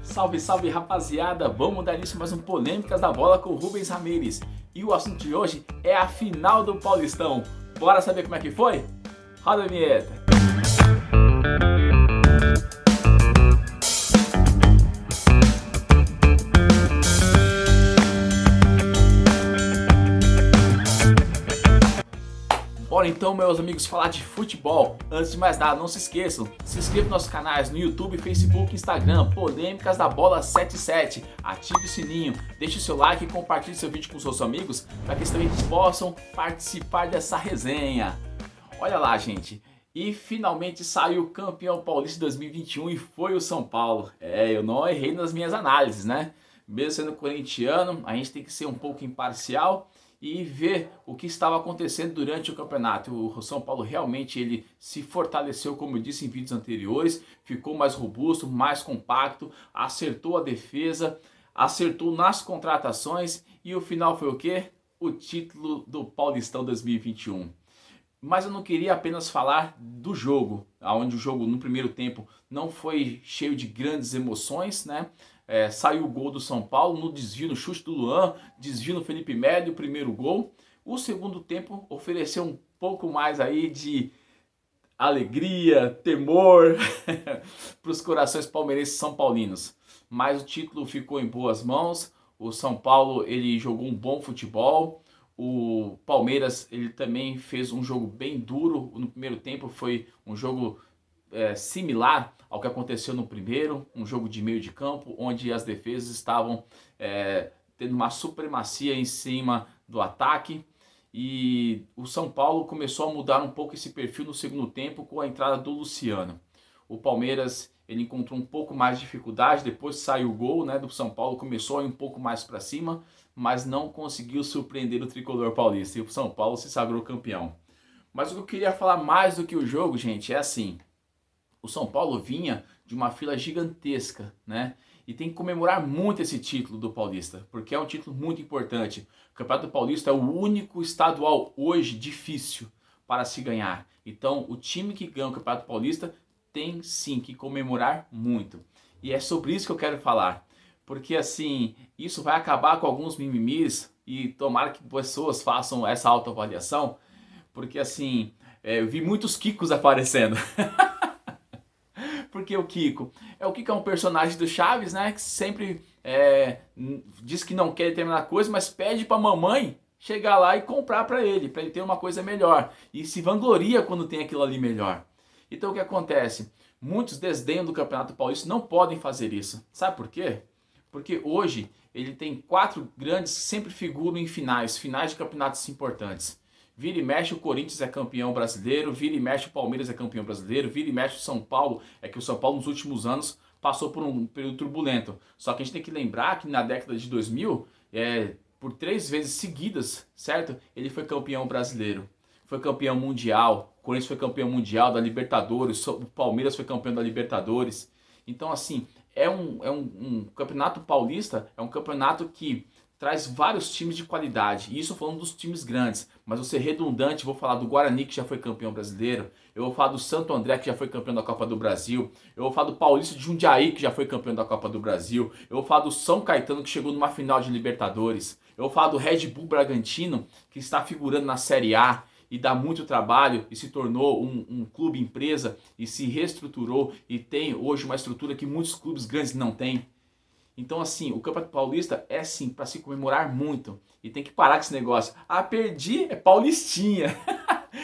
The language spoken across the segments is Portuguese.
Salve, salve rapaziada, vamos dar início a mais um Polêmicas da Bola com o Rubens Ramires. E o assunto de hoje é a final do Paulistão. Bora saber como é que foi? Roda a vinheta. Bora então, meus amigos, falar de futebol. Antes de mais nada, não se esqueçam, se inscreva nos nossos canais no YouTube, Facebook, Instagram, Polêmicas da Bola 77. Ative o sininho, deixe o seu like e compartilhe seu vídeo com seus amigos para que eles também possam participar dessa resenha. Olha lá, gente, e finalmente saiu o campeão paulista 2021 e foi o São Paulo. Eu não errei nas minhas análises, né? Mesmo sendo corintiano, a gente tem que ser um pouco imparcial e ver o que estava acontecendo durante o campeonato. O São Paulo realmente ele se fortaleceu, como eu disse em vídeos anteriores, ficou mais robusto, mais compacto, acertou a defesa, acertou nas contratações e o final foi o quê? O título do Paulistão 2021. Mas eu não queria apenas falar do jogo, onde o jogo no primeiro tempo não foi cheio de grandes emoções, né? Saiu o gol do São Paulo no desvio, no chute do Luan, desvio no Felipe Melo, o primeiro gol. O segundo tempo ofereceu um pouco mais aí de alegria, temor para os corações palmeirenses e são paulinos. Mas o título ficou em boas mãos. O São Paulo ele jogou um bom futebol. O Palmeiras ele também fez um jogo bem duro. No primeiro tempo foi um jogo similar ao que aconteceu no primeiro, um jogo de meio de campo, onde as defesas estavam tendo uma supremacia em cima do ataque. E o São Paulo começou a mudar um pouco esse perfil no segundo tempo com a entrada do Luciano. O Palmeiras ele encontrou um pouco mais de dificuldade, depois saiu o gol, né, do São Paulo, começou a ir um pouco mais para cima, mas não conseguiu surpreender o tricolor paulista e o São Paulo se sagrou campeão. Mas o que eu queria falar mais do que o jogo, gente, é assim: o São Paulo vinha de uma fila gigantesca, né? E tem que comemorar muito esse título do Paulista, porque é um título muito importante. O Campeonato Paulista é o único estadual hoje difícil para se ganhar. Então, o time que ganha o Campeonato Paulista tem sim que comemorar muito. E é sobre isso que eu quero falar. Porque assim, isso vai acabar com alguns mimimis e tomara que pessoas façam essa autoavaliação. Porque assim, eu vi muitos Kikos aparecendo. Porque o Kiko é um personagem do Chaves, né? Que sempre diz que não quer determinada coisa, mas pede pra mamãe chegar lá e comprar pra ele ter uma coisa melhor. E se vangloria quando tem aquilo ali melhor. Então o que acontece? Muitos desdenham do Campeonato Paulista, não podem fazer isso. Sabe por quê? Porque hoje ele tem 4 grandes que sempre figuram em finais de campeonatos importantes. Vira e mexe o Corinthians é campeão brasileiro, vira e mexe o Palmeiras é campeão brasileiro, vira e mexe o São Paulo, é que o São Paulo nos últimos anos passou por um período turbulento. Só que a gente tem que lembrar que na década de 2000, por 3 vezes seguidas, certo? Ele foi campeão brasileiro, foi campeão mundial, o Corinthians foi campeão mundial da Libertadores, o Palmeiras foi campeão da Libertadores. Então assim, um campeonato paulista, é um campeonato que traz vários times de qualidade, e isso falando dos times grandes, mas vou ser redundante, vou falar do Guarani que já foi campeão brasileiro, eu vou falar do Santo André que já foi campeão da Copa do Brasil, eu vou falar do Paulista de Jundiaí que já foi campeão da Copa do Brasil, eu vou falar do São Caetano que chegou numa final de Libertadores, eu vou falar do Red Bull Bragantino que está figurando na Série A e dá muito trabalho e se tornou um clube empresa e se reestruturou e tem hoje uma estrutura que muitos clubes grandes não têm. Então assim, o Campeonato Paulista é sim para se comemorar muito e tem que parar com esse negócio. Ah, perdi, é paulistinha.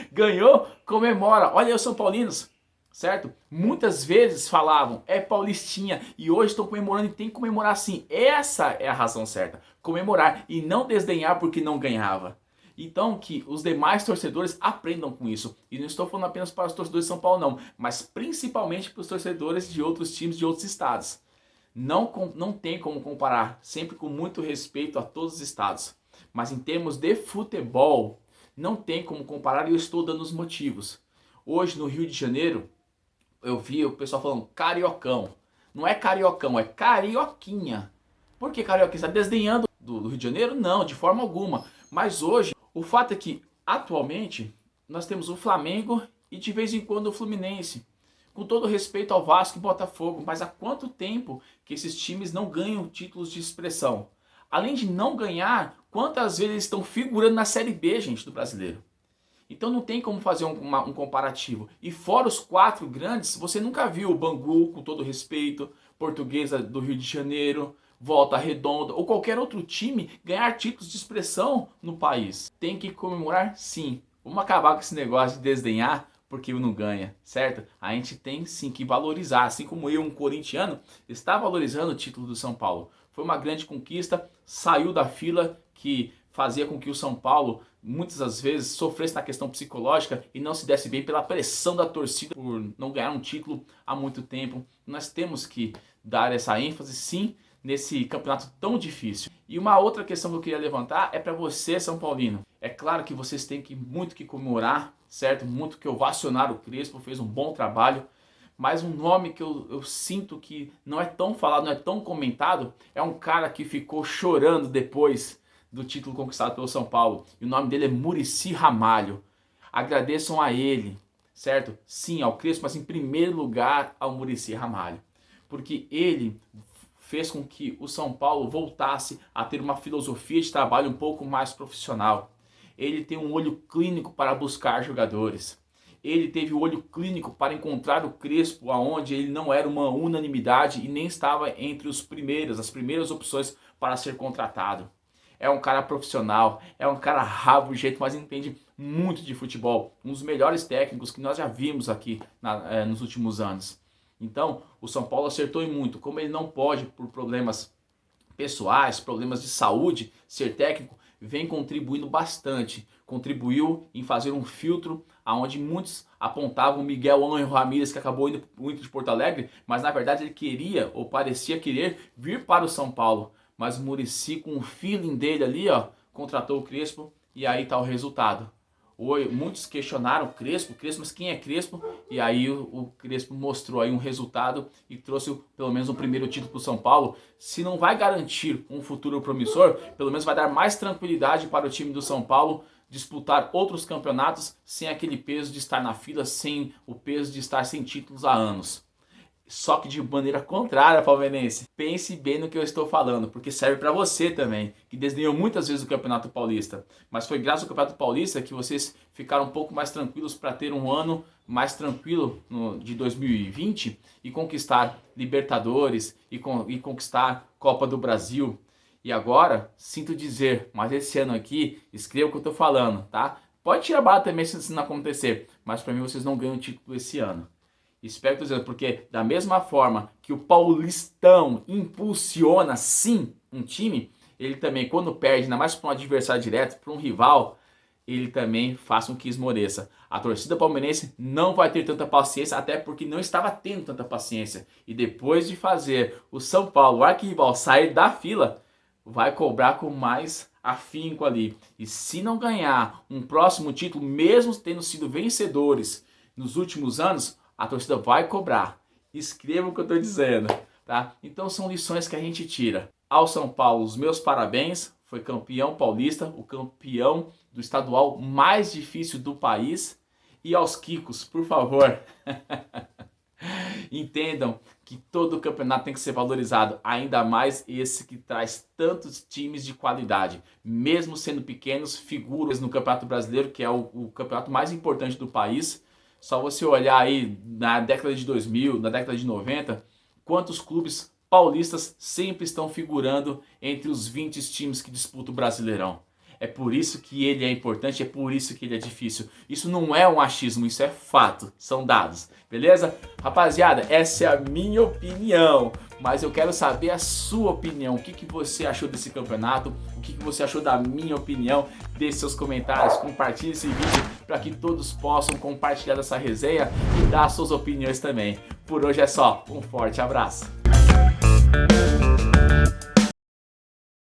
Ganhou, comemora. Olha aí os São Paulinos, certo? Muitas vezes falavam, é paulistinha, e hoje estão comemorando e tem que comemorar sim. Essa é a razão certa, comemorar e não desdenhar porque não ganhava. Então que os demais torcedores aprendam com isso. E não estou falando apenas para os torcedores de São Paulo não, mas principalmente para os torcedores de outros times de outros estados. Não tem como comparar, sempre com muito respeito a todos os estados. Mas em termos de futebol, não tem como comparar e eu estou dando os motivos. Hoje no Rio de Janeiro, eu vi o pessoal falando cariocão. Não é cariocão, é carioquinha. Por que carioquinha? Está desdenhando do Rio de Janeiro? Não, de forma alguma. Mas hoje, o fato é que atualmente nós temos o Flamengo e de vez em quando o Fluminense. Com todo respeito ao Vasco e Botafogo, mas há quanto tempo que esses times não ganham títulos de expressão? Além de não ganhar, quantas vezes eles estão figurando na Série B, gente, do brasileiro? Então não tem como fazer um comparativo. E fora os 4 grandes, você nunca viu o Bangu, com todo respeito, Portuguesa do Rio de Janeiro, Volta Redonda ou qualquer outro time ganhar títulos de expressão no país. Tem que comemorar, sim. Vamos acabar com esse negócio de desdenhar porque não ganha, certo? A gente tem sim que valorizar, assim como eu, um corintiano, está valorizando o título do São Paulo. Foi uma grande conquista, saiu da fila que fazia com que o São Paulo muitas das vezes sofresse na questão psicológica e não se desse bem pela pressão da torcida por não ganhar um título há muito tempo. Nós temos que dar essa ênfase sim nesse campeonato tão difícil. E uma outra questão que eu queria levantar é para você, São Paulino. É claro que vocês têm muito que comemorar, certo? Muito que ovacionar o Crespo, fez um bom trabalho. Mas um nome que eu sinto que não é tão falado, não é tão comentado, é um cara que ficou chorando depois do título conquistado pelo São Paulo. E o nome dele é Muricy Ramalho. Agradeçam a ele, certo? Sim, ao Crespo, mas em primeiro lugar ao Muricy Ramalho. Porque ele fez com que o São Paulo voltasse a ter uma filosofia de trabalho um pouco mais profissional. Ele tem um olho clínico para buscar jogadores. Ele teve o olho clínico para encontrar o Crespo aonde ele não era uma unanimidade e nem estava entre as primeiras opções para ser contratado. É um cara profissional, é um cara rabugento, mas entende muito de futebol. Um dos melhores técnicos que nós já vimos aqui nos últimos anos. Então, o São Paulo acertou em muito. Como ele não pode, por problemas pessoais, problemas de saúde, ser técnico, vem contribuindo bastante. Contribuiu em fazer um filtro onde muitos apontavam o Miguel Ángel Ramírez, que acabou indo muito de Porto Alegre, mas na verdade ele queria, ou parecia querer, vir para o São Paulo. Mas o Muricy, com o feeling dele ali, contratou o Crespo e aí está o resultado. Muitos questionaram o Crespo, mas quem é Crespo? E aí o Crespo mostrou aí um resultado e trouxe pelo menos um primeiro título para o São Paulo. Se não vai garantir um futuro promissor, pelo menos vai dar mais tranquilidade para o time do São Paulo disputar outros campeonatos sem aquele peso de estar na fila, sem o peso de estar sem títulos há anos. Só que de maneira contrária, palmeirense. Pense bem no que eu estou falando, porque serve para você também, que desdenhou muitas vezes o Campeonato Paulista. Mas foi graças ao Campeonato Paulista que vocês ficaram um pouco mais tranquilos para ter um ano mais tranquilo de 2020 e conquistar Libertadores e conquistar Copa do Brasil. E agora, sinto dizer, mas esse ano aqui, escreva o que eu estou falando, tá? Pode tirar barato também se isso não acontecer, mas para mim vocês não ganham título esse ano. Espero que dizendo, porque da mesma forma que o Paulistão impulsiona sim um time, ele também quando perde, ainda mais para um adversário direto, para um rival, ele também faz com que esmoreça. A torcida palmeirense não vai ter tanta paciência, até porque não estava tendo tanta paciência. E depois de fazer o São Paulo, o arquirrival, sair da fila, vai cobrar com mais afinco ali. E se não ganhar um próximo título, mesmo tendo sido vencedores nos últimos anos, a torcida vai cobrar. Escreva o que eu estou dizendo, tá? Então são lições que a gente tira. Ao São Paulo, os meus parabéns. Foi campeão paulista, o campeão do estadual mais difícil do país. E aos Kikos, por favor, entendam que todo campeonato tem que ser valorizado. Ainda mais esse que traz tantos times de qualidade. Mesmo sendo pequenos, figuras no Campeonato Brasileiro, que é o campeonato mais importante do país. Só você olhar aí na década de 2000, na década de 90, quantos clubes paulistas sempre estão figurando entre os 20 times que disputam o Brasileirão. É por isso que ele é importante, é por isso que ele é difícil. Isso não é um achismo, isso é fato, são dados, beleza? Rapaziada, essa é a minha opinião, mas eu quero saber a sua opinião. O que você achou desse campeonato? O que você achou da minha opinião? Deixe seus comentários, compartilhe esse vídeo para que todos possam compartilhar essa resenha e dar suas opiniões também. Por hoje é só, um forte abraço.